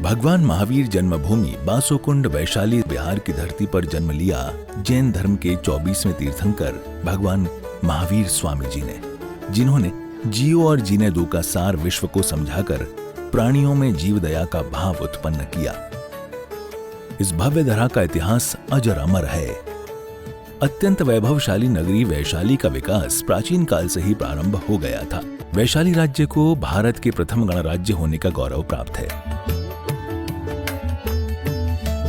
भगवान महावीर जन्मभूमि बासोकुंड वैशाली बिहार की धरती पर जन्म लिया जैन धर्म के 24वें तीर्थंकर भगवान महावीर स्वामी जी ने, जिन्होंने जियो और जीने दो का सार विश्व को समझाकर प्राणियों में जीव दया का भाव उत्पन्न किया। इस भव्य धरा का इतिहास अजर अमर है। अत्यंत वैभवशाली नगरी वैशाली का विकास प्राचीन काल से ही प्रारंभ हो गया था। वैशाली राज्य को भारत के प्रथम गणराज्य होने का गौरव प्राप्त है।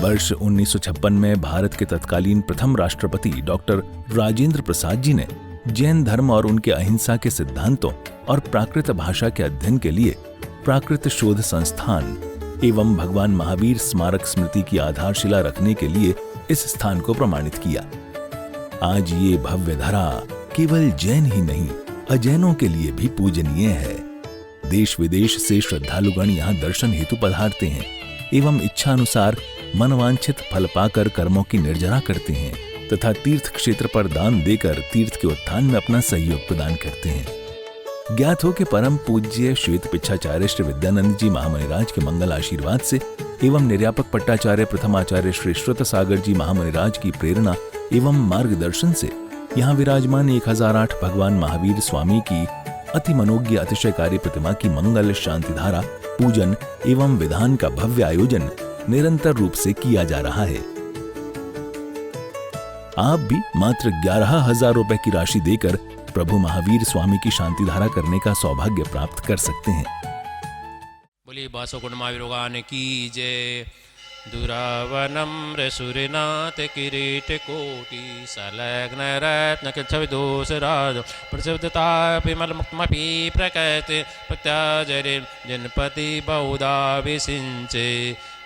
वर्ष 1956 में भारत के तत्कालीन प्रथम राष्ट्रपति डॉक्टर राजेंद्र प्रसाद जी ने जैन धर्म और उनके अहिंसा के सिद्धांतों और प्राकृत भाषा के अध्ययन के लिए प्राकृत शोध संस्थान एवं भगवान महावीर स्मारक स्मृति की आधारशिला रखने के लिए इस स्थान को प्रमाणित किया। आज ये भव्य धरा केवल जैन ही नहीं, अजैनों के लिए भी पूजनीय है। देश विदेश से श्रद्धालुगण यहाँ दर्शन हेतु पधारते हैं एवं इच्छा अनुसार मनवांछित फल पाकर कर्मों की निर्जरा करते हैं तथा तीर्थ क्षेत्र पर दान देकर तीर्थ के उत्थान में अपना सहयोग प्रदान करते हैं। ज्ञात हो कि परम पूज्य श्वेत पिच्छाचार्य श्री विद्यानंद जी महामुनिराज के मंगल आशीर्वाद से एवं निर्यापक पट्टाचार्य प्रथमाचार्य श्री श्रुत सागर जी महामुनिराज की प्रेरणा एवं मार्गदर्शन से यहाँ विराजमान 1008 भगवान महावीर स्वामी की अति मनोज्ञ अतिशयकारी प्रतिमा की मंगल शांति धारा पूजन एवं विधान का भव्य आयोजन निरंतर रूप से किया जा रहा है। आप भी मात्र 11,000 रुपए की राशि देकर प्रभु महावीर स्वामी की शांति धारा करने का सौभाग्य प्राप्त कर सकते हैं। बोलिए बासोकुंड महावीर भगवान की जय। दुरावनम्र सूर्यनाथ किरीट कोटि संलग्न रत्न छविदोष राज प्रसिद्धतापि मलमुक्तमपि प्रकट प्रत्याजरे जनपति बहुधा विसिंचे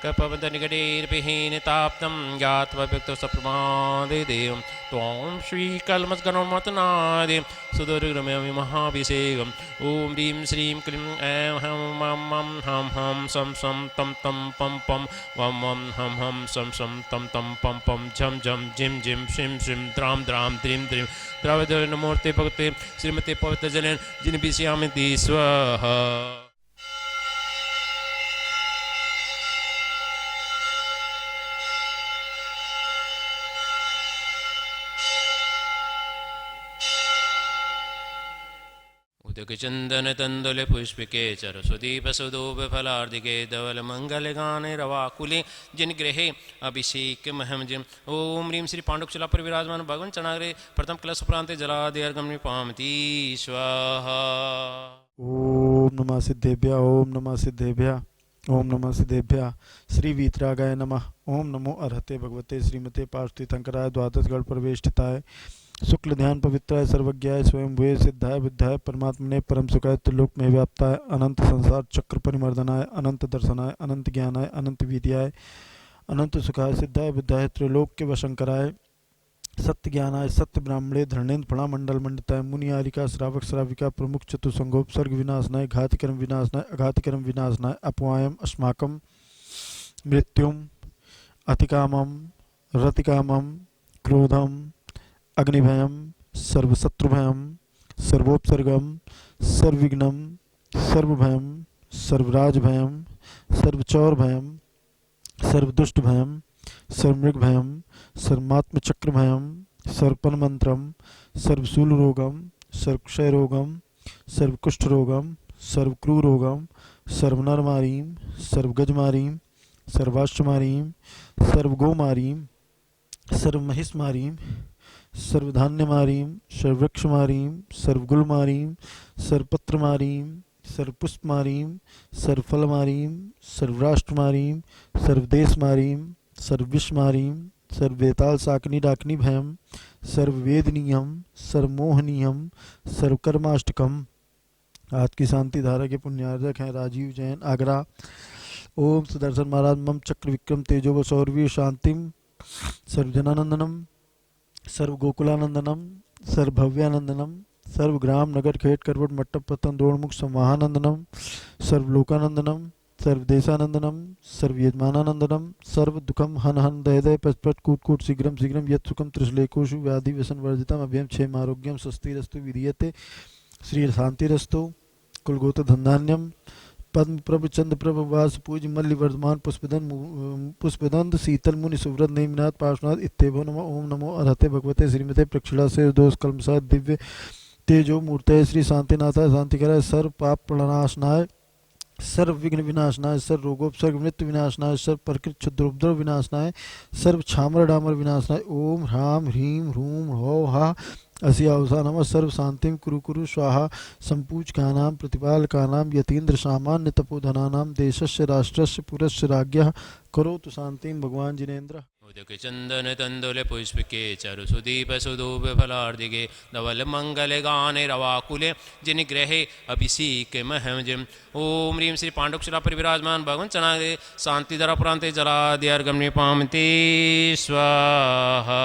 कपवद निकटेर्विहीन ताप्तं ज्ञात्वा व्यक्तो सप्रमादिदेवं त्वां श्रीकल्मषगणमतनादि सुदुर्गमयं महाभिषेकम् ॐ ह्रीं श्रीं क्लीं ऐं हं मं मं हं हं सं सं तं तं पं पं वं वं हं हं सं सं तं तं पं पं झं झं झिं झिं श्रीं श्रीं द्रां द्रां द्रीं द्रीं द्रवदनमूर्ते भगते श्रीमते पवित्रजनेन जिन्विषयामि स्वाहा। चंदन तंदुल पुष्पिके सरस्वदीप सुदूप फलार्दिके धवल मंगल गाने रवाकुले जिन गृहे अभिषेक महम जिम ओम ह्रीं श्री पांडुकशिला पर विराजमान भगवान चनाग्रे प्रथम कलश प्रांते जलादि अर्घम पामति स्वाहा। ओम नमः सिद्धेभ्यः ओम नमः सिद्धेभ्यः ओम नमः सिद्धेभ्यः श्री वीतरागाय नमः। ओम नमो अर्हते भगवते श्रीमते पार्श्वतीर्थंकराय द्वादश गढ़ प्रवेष्टिताय शुक्ल ध्यान पवित्राय सर्वज्ञाय स्वयं भूय सिद्धाय बुद्धाय परमात्मने परम सुखाय त्रिलोक में व्याप्ताय अनंत संसार चक्र परिमर्दनाय अनंत दर्शनाय अनंत ज्ञानाय अनंत विद्याय अनंत सुखाय सिद्धाय बुद्धाय त्रिलोक के वशंकराय सत्य ज्ञानाय सत्य ब्राह्मणे धरणेन्द्र फणा मंडल मंडिताय मुनियारिका श्रावक श्राविका प्रमुख चतुसंगोपसर्ग विनाशनाय घातिकर्म विनाशनाय अघातिकर्म विनाशनाय अपवायम अस्माकं मृत्युम अतिकामम रतिकामम क्रोधम अग्निभयम सर्वशत्रुभयम सर्वोपसर्गम सर्वविघ्नम सर्वभयम सर्वराजभयम सर्वचौरभयम सर्वदुष्टभयम सर्वमृगभयम सर्वमात्मचक्रभयम सर्वपनमंत्रम सर्वशूलरोगम सर्वक्षयरोगम सर्वकुष्ठरोगम सर्वक्रूरोगम सर्वनरमारीम सर्वगजमारीम सर्वाश्वमारीम सर्वगोमारीम सर्वमहिषमारीम सर्वधान्यमारीम सर्ववृक्षमारीम सर्वगुलमारीम सर्वपत्रमारीम सर्वपुष्पमारीम सर्वफलमारीम सर्वराष्ट्रमारीम सर्वदेशमारीम सर्वविश्वमारीम सर्ववेताल साकनी डाकनी भयम सर्ववेदनीयम सर्वमोहनीयम सर्वकर्माष्टकम। आज की शांति धारा के पुण्यार्जक हैं राजीव जैन आगरा। ओम सुदर्शन महाराज मम चक्र विक्रम तेजो व सौरवीर शांतिम सर्वजनानंदनम सर्वगोकुलानंदनम सर्वभव्यानंदनम सर्वग्राम नगर खेट करवट मट्टप पतन द्रोणमुख संवाहानंदनम सर्वलोकानंदनम सर्वदेशानंदनम सर्वयजमानानंदनम सर्वदुखम हन हन दय दय पच पच कूट कूट शीघ्रम शीघ्रम यत् सुखम त्रिशलेकोषु व्याधि व्यसन वर्जितम अभ्यम क्षेम आरोग्यम स्वस्तिरस्तु विधीयते श्री शांतिरस्तु कुलगोत्र धन्धान्यम पद्म प्रभ चंद्र प्रभ वास पूज मल्ल वर्धमान पुष्पदंत शीतल मुनि सुव्रत नेमिनाथ पार्श्वनाथ इत्येभो नमः। ओम नमो अर्हते भगवते श्रीमते प्रक्षिणा से दोष कलमसाय दिव्य तेजो मूर्तये श्री शांतिनाथाय शांतिकराय सर्व पाप प्रणाशनाय सर्व विघ्न विनाशनाय सर्व रोगोपसर्ग मृत्यु विनाशनाय सर्व प्रकृत क्षुद्रोपद्रव विनाशनाय सर्व छामर डामर विनाशनाय ओम ह्राम ह्रीम ह्रूम हौ हा अस्यावसा नमः। सर्व शांतिम कुरु कुरु स्वाहा संपूज का नाम प्रतिपाल का नाम यतीन्द्र सामान्य तपोधना नाम देशस्य राष्ट्रस्य पुरस्य राज्ञः करोतु शांतिम भगवान जिनेन्द्र। उदक चंदन तंदुल पुष्पके चारु सुदीप सुदूप फलार्दिके धवल मंगल गाने रवाकुले जिन ग्रहे अभिषेक महम जिम। ओम ह्रीं श्री पांडुक्षरा पर विराजमान भगवान चनागे शांति धरा प्रांते जलाद्यर्गम निपामते स्वाहा।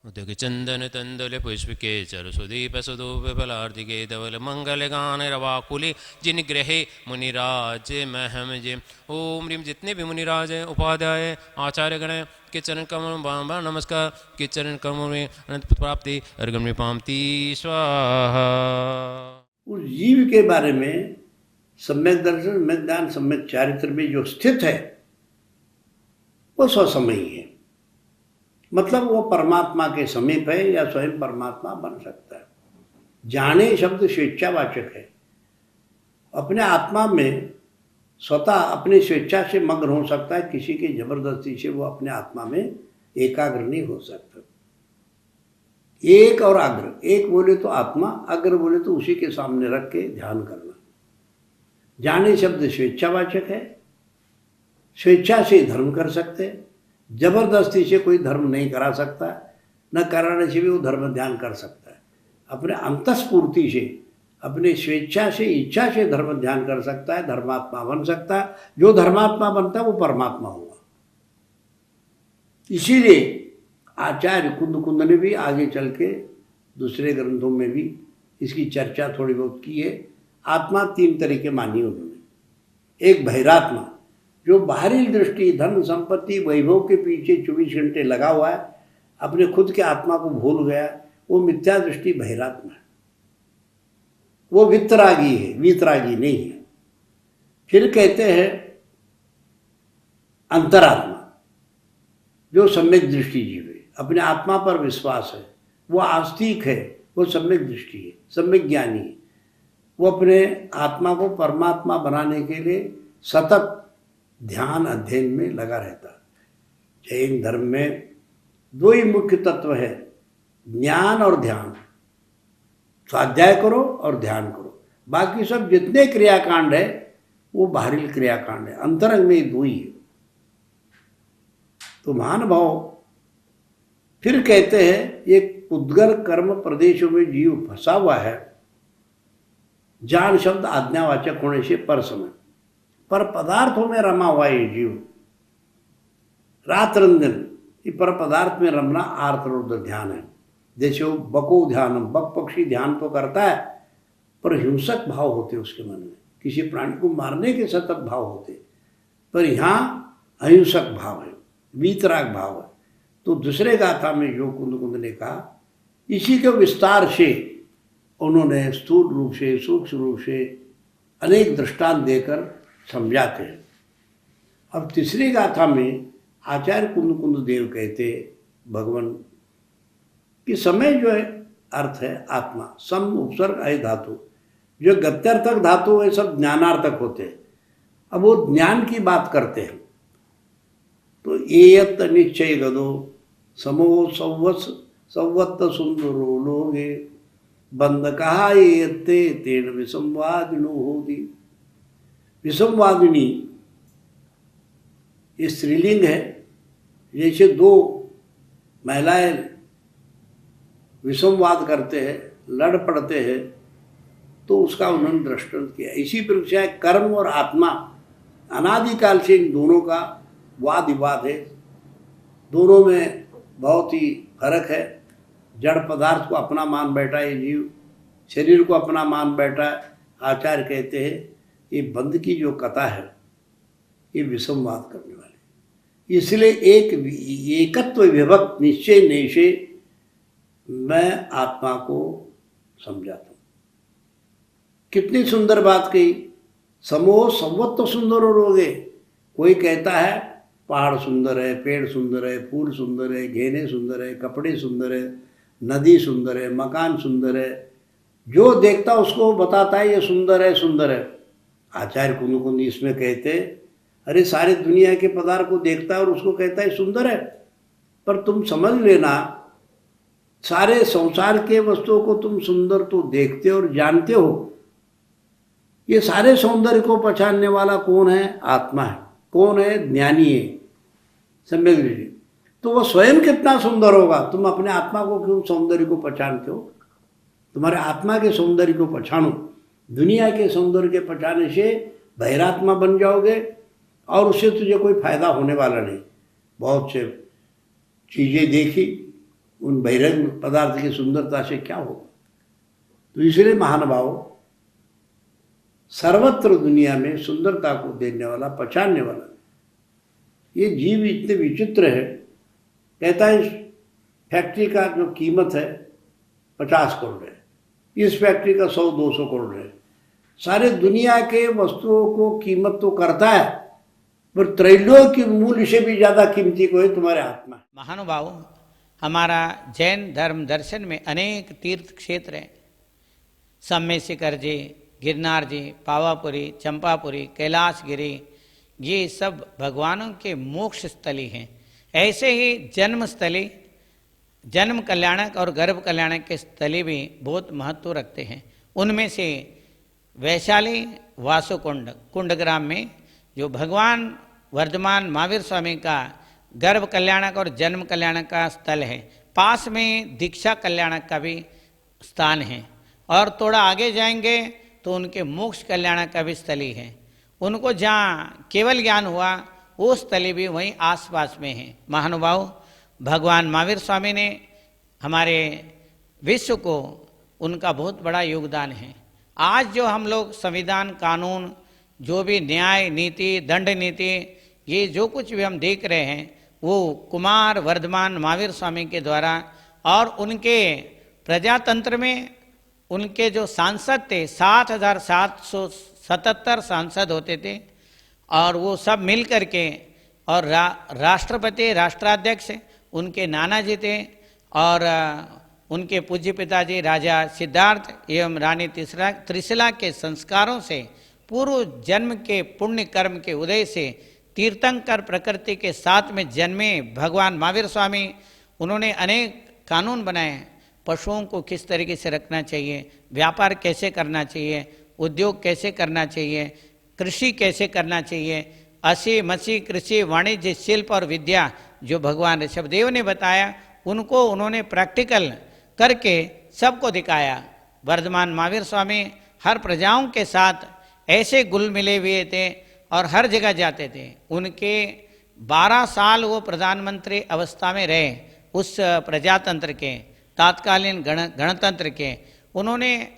उदक चंदन तंदुल पुष्पके चारु सुदीप सुदूप फलार्दिके धवल मंगल गाने रवाकुले जिन ग्रहे मुनिराज महम जिम। ओम ह्रीं जितने भी मुनिराज हैं उपाध्याय आचार्य गण के चरण कमल बाबा नमस्कार के चरण कमल में अनंत प्राप्ति अर्गम निपामती स्वाहा। उस जीव के बारे में सम्यक दर्शन सम्यक ज्ञान सम्यक चारित्र में जो स्थित है वो स्वसमयी है, मतलब वो परमात्मा के समीप है या स्वयं परमात्मा बन सकता है। जाने शब्द स्वेच्छावाचक है, अपने आत्मा में स्वतः अपनी स्वेच्छा से मग्न हो सकता है, किसी की जबरदस्ती से वो अपने आत्मा में एकाग्र नहीं हो सकता। एक और अग्र, एक बोले तो आत्मा, अग्र बोले तो उसी के सामने रख के ध्यान करना। जाने शब्द स्वेच्छावाचक है, स्वेच्छा से धर्म कर सकते हैं, जबरदस्ती से कोई धर्म नहीं करा सकता, न कराने से भी वो धर्म ध्यान कर सकता है। अपने अंतस्फूर्ति से अपने स्वेच्छा से इच्छा से धर्म ध्यान कर सकता है, धर्मात्मा बन सकता है। जो धर्मात्मा बनता है वो परमात्मा होगा। इसीलिए आचार्य कुंद ने भी आगे चल के दूसरे ग्रंथों में भी इसकी चर्चा थोड़ी बहुत की है। आत्मा तीन तरीके मानी उन्होंने। एक बहिरात्मा, जो बाहरी दृष्टि धन संपत्ति वैभव के पीछे 24 घंटे लगा हुआ है, अपने खुद के आत्मा को भूल गया, वो मिथ्या दृष्टि बहिरात्मा है, वो वितरागी है, वीतरागी नहीं है। फिर कहते हैं अंतरात्मा, जो सम्यक दृष्टि जीव है, अपने आत्मा पर विश्वास है, वो आस्तिक है, वो सम्यक दृष्टि है, सम्यक ज्ञानी है। वो अपने आत्मा को परमात्मा बनाने के लिए सतत ध्यान अध्ययन में लगा रहता है। जैन धर्म में दो ही मुख्य तत्व है, ज्ञान और ध्यान। स्वाध्याय करो और ध्यान करो, बाकी सब जितने क्रियाकांड है वो बाहरी क्रियाकांड है, अंतरंग में दो ही है। तो महानुभाव फिर कहते हैं एक उद्गर कर्म प्रदेशों में जीव फंसा हुआ है। जान शब्द आज्ञावाचक होने से पर समय, पर पदार्थों में रमा हुआ ये जीव, रात रंजन, ये पर पदार्थ में रमना आर्त रुद्र ध्यान है। जैसे वो बको ध्यानम, बक पक्षी ध्यान तो करता है पर हिंसक भाव होते उसके मन में, किसी प्राणी को मारने के सतत भाव होते, पर यहाँ अहिंसक भाव है, वीतराग भाव है। तो दूसरे गाथा में जो कुंद ने कहा, इसी के विस्तार से उन्होंने स्थूल रूप से सूक्ष्म रूप से अनेक दृष्टांत देकर समझाते हैं। अब तीसरी गाथा में आचार्य कुंद देव कहते भगवान कि समय जो है अर्थ है आत्मा, सम उपसर्ग अय धातु, जो गत्यर्थक धातु है सब ज्ञानार्थक होते हैं। अब वो ज्ञान की बात करते हैं तो एयत निश्चय गदो समो संवत्त सुंदरो लोगे बंद कहा एयते तेन विसंवादिनो होती। विसंवादिनी ये स्त्रीलिंग है। जैसे दो महिलाएं विसंवाद करते हैं, लड़ पड़ते हैं, तो उसका उन्होंने दृष्टांत किया। इसी प्रकार कर्म और आत्मा अनादिकाल से इन दोनों का वाद विवाद है, दोनों में बहुत ही फर्क है। जड़ पदार्थ को अपना मान बैठा है जीव, शरीर को अपना मान बैठा है। आचार्य कहते हैं ये बंध की जो कथा है ये विसंवाद करने वाले, इसलिए एक एकत्व विभक्त निश्चय निश्चय मैं आत्मा को समझाता हूँ। कितनी सुंदर बात कही, समोह संवत्त सुंदर रोगे। कोई कहता है पहाड़ सुंदर है, पेड़ सुंदर है, फूल सुंदर है, गहने सुंदर है, कपड़े सुंदर है, नदी सुंदर है, मकान सुंदर है। जो देखता उसको बताता है ये सुंदर है, सुंदर है। आचार्य कुंद इसमें कहते अरे सारे दुनिया के पदार्थ को देखता है और उसको कहता है सुंदर है। पर तुम समझ लेना सारे संसार के वस्तुओं को तुम सुंदर तो देखते और जानते हो, ये सारे सौंदर्य को पहचानने वाला कौन है? आत्मा है। कौन है? ज्ञानी है, सम्यक दृष्टि। तो वह स्वयं कितना सुंदर होगा। तुम अपने आत्मा को क्यों सौंदर्य को पहचानते हो? तुम्हारे आत्मा के सौंदर्य को पहचानो। दुनिया के सौंदर्य के पहचाने से बहिरात्मा बन जाओगे और उससे तुझे कोई फायदा होने वाला नहीं। बहुत से चीज़ें देखी, उन बहिरंग पदार्थ की सुंदरता से क्या होगा? तो इसलिए महानुभाव सर्वत्र दुनिया में सुंदरता को देखने वाला, पहचानने वाला, ये जीव इतने विचित्र है। कहता है इस फैक्ट्री का जो कीमत है 50 करोड़ है, इस फैक्ट्री का 100-200 करोड़ है। सारे दुनिया के वस्तुओं को कीमत तो करता है, पर त्रैलोक्य मूल्य से भी ज़्यादा कीमती को है तुम्हारे आत्मा। महानुभाव, हमारा जैन धर्म दर्शन में अनेक तीर्थ क्षेत्र हैं। सम्य शिखर जी, गिरनार जी, पावापुरी, चंपापुरी, कैलाशगिरी, ये सब भगवानों के मोक्ष स्थली हैं। ऐसे ही जन्म स्थली, जन्म कल्याणक और गर्भ कल्याणक के स्थली भी बहुत महत्व रखते हैं। उनमें से वैशाली वासुकुंड कुंडग्राम में जो भगवान वर्धमान महावीर स्वामी का गर्भ कल्याणक और जन्म कल्याणक का स्थल है, पास में दीक्षा कल्याणक का भी स्थान है, और थोड़ा आगे जाएंगे तो उनके मोक्ष कल्याणक का भी स्थली है। उनको जहाँ केवल ज्ञान हुआ वो स्थली भी वहीं आसपास में है। महानुभाव, भगवान महावीर स्वामी ने हमारे विश्व को, उनका बहुत बड़ा योगदान है। आज जो हम लोग संविधान, कानून, जो भी न्याय नीति, दंड नीति, ये जो कुछ भी हम देख रहे हैं वो कुमार वर्धमान महावीर स्वामी के द्वारा, और उनके प्रजातंत्र में उनके जो सांसद थे 7,777 सांसद होते थे, और वो सब मिल करके, और राष्ट्रपति, राष्ट्राध्यक्ष उनके नाना जी थे, और उनके पूज्य पिताजी राजा सिद्धार्थ एवं रानी त्रिशिला के संस्कारों से, पूर्व जन्म के पुण्य कर्म के उदय से तीर्थंकर प्रकृति के साथ में जन्मे भगवान महावीर स्वामी, उन्होंने अनेक कानून बनाए। पशुओं को किस तरीके से रखना चाहिए, व्यापार कैसे करना चाहिए, उद्योग कैसे करना चाहिए, कृषि कैसे करना चाहिए, असी मसी कृषि, वाणिज्य, शिल्प और विद्या जो भगवान ऋषभदेव ने बताया, उनको उन्होंने प्रैक्टिकल करके सबको दिखाया। वर्धमान महावीर स्वामी हर प्रजाओं के साथ ऐसे घुल मिले हुए थे और हर जगह जाते थे। उनके 12 साल वो प्रधानमंत्री अवस्था में रहे, उस प्रजातंत्र के, तात्कालीन गणतंत्र के। उन्होंने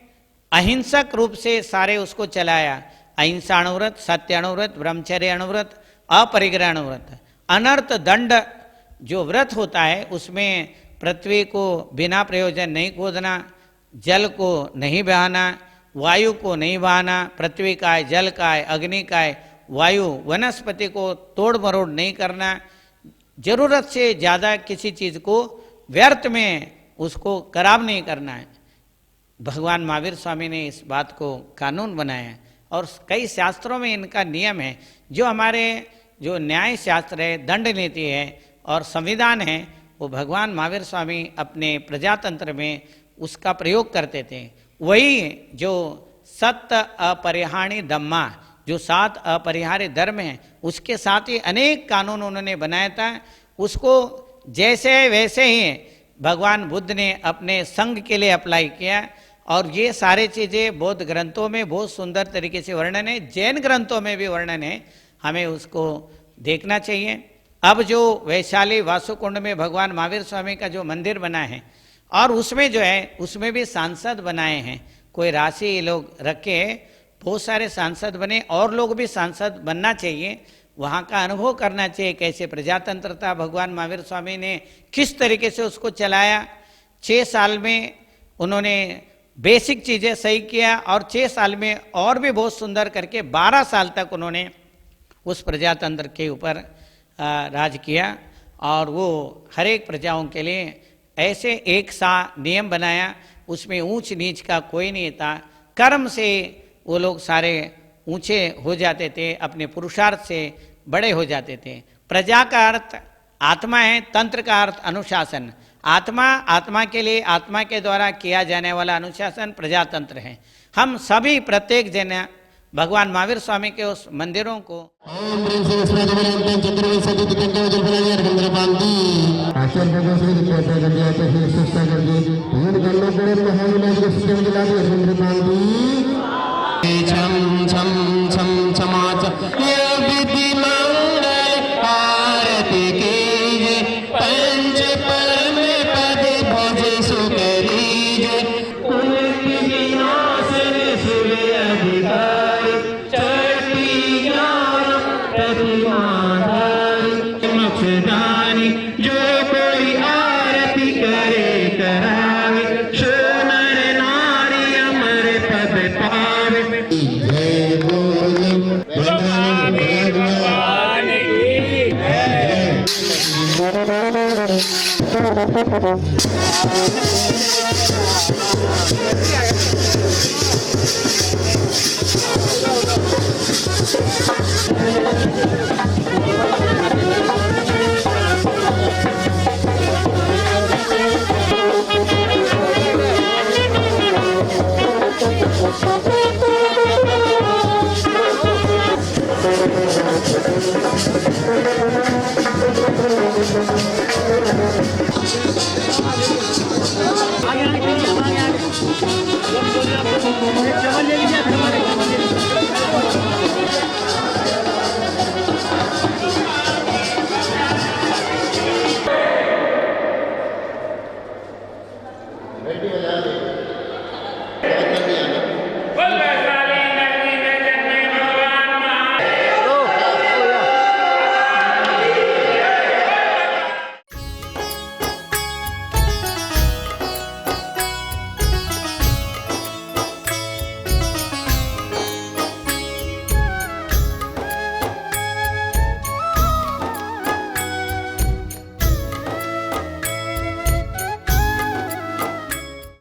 अहिंसक रूप से सारे उसको चलाया। अहिंसा अणुव्रत, सत्य अणुव्रत, ब्रह्मचर्य अणुव्रत, अपरिग्रह अणुव्रत। अनर्थ दंड जो व्रत होता है उसमें पृथ्वी को बिना प्रयोजन नहीं खोदना, जल को नहीं बहाना, वायु को नहीं बहाना, पृथ्वी का है, जल का है, अग्नि का है, वायु, वनस्पति को तोड़ मरोड़ नहीं करना, जरूरत से ज़्यादा किसी चीज़ को व्यर्थ में उसको खराब नहीं करना है। भगवान महावीर स्वामी ने इस बात को कानून बनाया, और कई शास्त्रों में इनका नियम है। जो हमारे जो न्याय शास्त्र है, दंड नीति है और संविधान है, वो भगवान महावीर स्वामी अपने प्रजातंत्र में उसका प्रयोग करते थे। वही जो सत्य अपरिहाणी धम्मा, जो 7 अपरिहार्य धर्म हैं, उसके साथ ही अनेक कानून उन्होंने बनाया था। उसको जैसे वैसे ही भगवान बुद्ध ने अपने संघ के लिए अप्लाई किया, और ये सारे चीज़ें बौद्ध ग्रंथों में बहुत सुंदर तरीके से वर्णन है, जैन ग्रंथों में भी वर्णन है, हमें उसको देखना चाहिए। अब जो वैशाली वासुकुंड में भगवान महावीर स्वामी का जो मंदिर बना है, और उसमें जो है उसमें भी सांसद बनाए हैं, कोई राशि लोग रखे, बहुत सारे सांसद बने, और लोग भी सांसद बनना चाहिए, वहाँ का अनुभव करना चाहिए कैसे प्रजातंत्र था, भगवान महावीर स्वामी ने किस तरीके से उसको चलाया। 6 साल में उन्होंने बेसिक चीज़ें सही किया और 6 साल में और भी बहुत सुंदर करके 12 साल तक उन्होंने उस प्रजातंत्र के ऊपर राज किया। और वो हर एक प्रजाओं के लिए ऐसे एक सा नियम बनाया, उसमें ऊंच नीच का कोई नहीं था। कर्म से वो लोग सारे ऊंचे हो जाते थे, अपने पुरुषार्थ से बड़े हो जाते थे। प्रजा का अर्थ आत्मा है, तंत्र का अर्थ अनुशासन। आत्मा, आत्मा के लिए आत्मा के द्वारा किया जाने वाला अनुशासन प्रजातंत्र है। हम सभी प्रत्येक जन भगवान महावीर स्वामी के उस मंदिरों को छम छम छम छमाच विधि मंगल आरती कीजे पंच परम पद भज सुकरीजे उनकी विनाशन सूर्य अधिकार चटी ज्ञान प्रतिमाधारी मोक्षदानी जो कोई आरती करे करावे सुनर नारी अमर पद पावे। जय बोलो भगवान की जय।